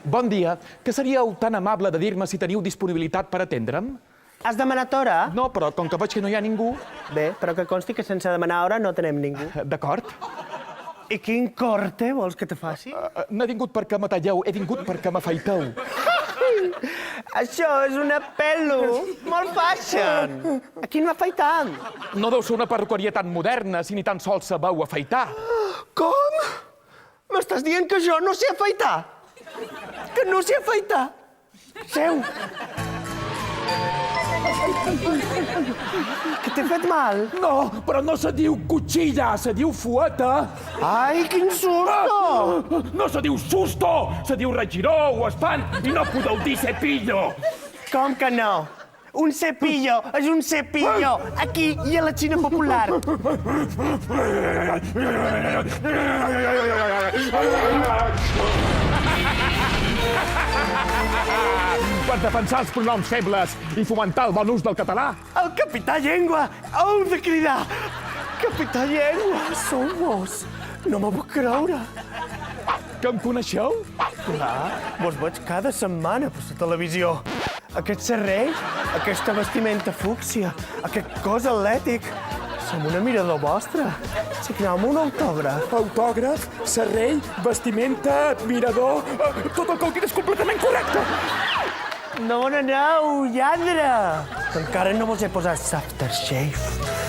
Bon dia. Que seríeu tan amable de dir-me si teniu disponibilitat per atendre'm? Has demanat hora? No, però com que veig que no hi ha ningú... Bé, però que consti que sense demanar hora no tenem ningú. D'acord. I quin corte vols que te faci? No he vingut perquè me talleu, he vingut perquè m'afeiteu. Això és una pelo molt fashion. A quin m'afaitant? No deu ser una perruqueria tan moderna si ni tan sols sabeu afeitar. Com? M'estàs dient que jo no sé afaitar? Que no sé afaitar? Seu. Que t'he fet mal? No, però no se diu cuchilla, se diu fueta. Ai, quin susto! No se diu susto, se diu regiró o espant i no podeu dir cepillo. Com que no? Un cepillo és un cepillo, aquí i a la Xina popular. Per defensar els pronoms febles i fomentar el bon ús del català. El capità Llengua! Heu de cridar! Capità Llengua, sou vos! No m'ho puc creure! Que em coneixeu? Clar, vos veig cada setmana per la televisió. Aquest serrell, aquesta vestimenta fúcsia, aquest cos atlètic... Som un admirador vostre. Signeu-me un autògraf. Autògraf, serrell, vestimenta, admirador... Tot el que heu dit és completament correcte. No, no, no, lladre! Que encara no vos he posat l'aftershave.